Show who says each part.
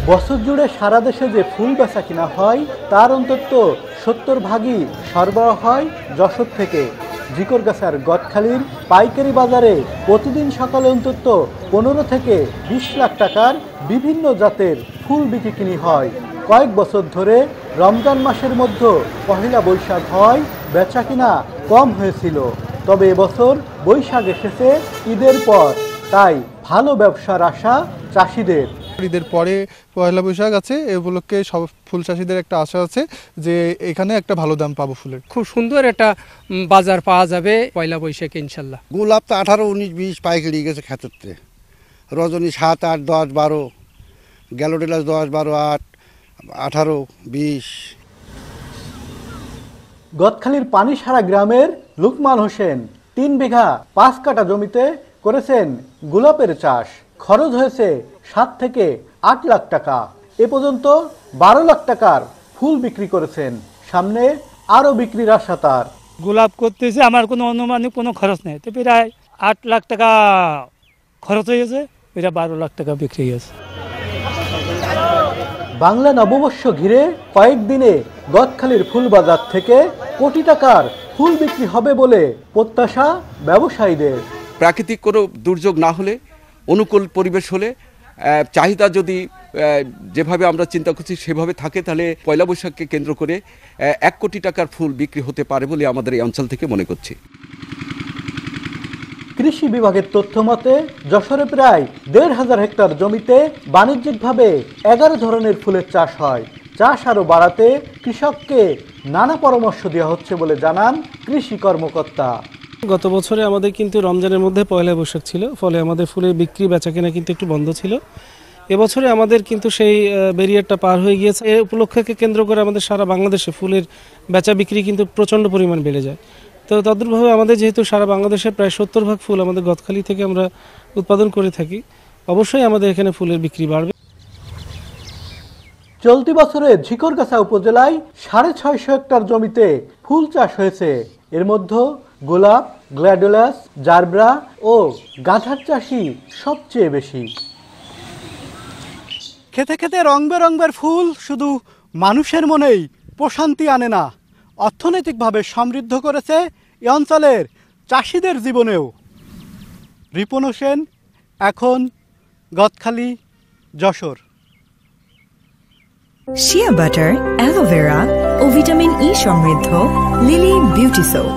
Speaker 1: বছর জুড়ে সারা দেশে যে ফুল বেচা কিনা হয় তার অন্তত 70% সরবরাহ হয় যশোর থেকে। ঝিকরগাছার গদখালির পাইকারি বাজারে প্রতিদিন সকালে অন্তত 15 থেকে 20 লাখ টাকার বিভিন্ন জাতের ফুল বিক্রি হয়। কয়েক বছর ধরে রমজান মাসের মধ্যে পহেলা বৈশাখ হয়, বেচা কিনা কম হয়েছিল। তবে এবছর বৈশাখ এসেছে ঈদের পর, তাই ভালো ব্যবসার আশা চাষিদের।
Speaker 2: ঈদের পরে পয়লা বৈশাখ আছে, এ উপলক্ষে সব ফুল চাষিদের একটা আশা আছে যে এখানে একটা ভালো দাম পাবো ফুলের।
Speaker 3: খুব সুন্দর একটা বাজার পাওয়া যাবে পয়লা বৈশাখে ইনশাল্লাহ।
Speaker 4: গোলাপ তো 18, 19, 20 পাইকারি গেছে ক্ষেত্রে, রজনী 7, 8, 10, 12, গ্যালোডেলাস 10, 12, 8, 18, 20।
Speaker 1: গদখালির পানিসারা গ্রামের লুকমান হোসেন 3 বিঘা 5 কাঠা জমিতে করেছেন গোলাপের চাষ। খরচ হয়েছে 7 থেকে 8 লাখ টাকা। এ পর্যন্ত 12 লাখ টাকার ফুল বিক্রি করেছেন। সামনে আরও বিক্রির আশা তার।
Speaker 5: গোলাপ করতেছে আমার কোনো অনুমানিক কোনো খরচ নেই, তো প্রায় 8 লাখ টাকা খরচ হয়ে গেছে, প্রায় 12 লাখ টাকা বিক্রি হয়েছে।
Speaker 1: বাংলা নববর্ষ ঘিরে কয়েকদিনে গদখালির ফুল বাজার থেকে কোটি টাকার ফুল বিক্রি হবে বলে প্রত্যাশা ব্যবসায়ীদের।
Speaker 6: প্রাকৃতিক কোনো দুর্যোগ না হলে, অনুকূল পরিবেশ হলে, চাহিদা যদি যেভাবে আমরা চিন্তা করছি সেভাবে থাকে, তাহলে পয়লা বৈশাখকে কেন্দ্র করে 1 কোটি টাকার ফুল বিক্রি হতে পারে বলে আমাদের এই অঞ্চল থেকে মনে করছি।
Speaker 1: কৃষি বিভাগের তথ্য মতে যশোরে প্রায় 1,500 হেক্টর জমিতে বাণিজ্যিকভাবে 11 ধরনের ফুলের চাষ হয়। চাষ আরও বাড়াতে কৃষককে নানা পরামর্শ দেওয়া হচ্ছে বলে জানান কৃষি কর্মকর্তা।
Speaker 7: গত বছরে আমাদের কিন্তু রমজানের মধ্যে পয়লা বৈশাখ ছিল, ফলে আমাদের ফুলের বিক্রি বেচাকেনা কিন্তু একটু বন্ধ ছিল। এবছরে আমাদের কিন্তু সেই ব্যারিয়ারটা পার হয়ে গিয়েছে। এই উপলক্ষকে কেন্দ্র করে আমাদের সারা বাংলাদেশে ফুলের বেচা বিক্রি কিন্তু প্রচণ্ড পরিমাণ বেড়ে যায়। তো তদ্রূপভাবে আমাদের যেহেতু সারা বাংলাদেশে প্রায় 70% ফুল আমাদের গদখালি থেকে আমরা উৎপাদন করে থাকি, অবশ্যই আমাদের এখানে ফুলের বিক্রি বাড়বে।
Speaker 1: চলতি বছরে ঝিকরগাছা উপজেলায় 650 হেক্টর জমিতে ফুল চাষ হয়েছে। এর মধ্যে গোলাপ, গ্ল্যাডিওলাস, জারব্রা ও গাঁধার চাষই সবচেয়ে বেশি। খেতে খেতে রং বেরঙের ফুল শুধু মানুষের মনেই প্রশান্তি আনে না, অর্থনৈতিকভাবে সমৃদ্ধ করেছে এ অঞ্চলের চাষিদের জীবনেও। রিপন হোসেন, এখন, Gadkhali, Jessore.
Speaker 8: Shea butter, aloe vera ও ভিটামিন ই সমৃদ্ধ লিলি বিউটি সোপ।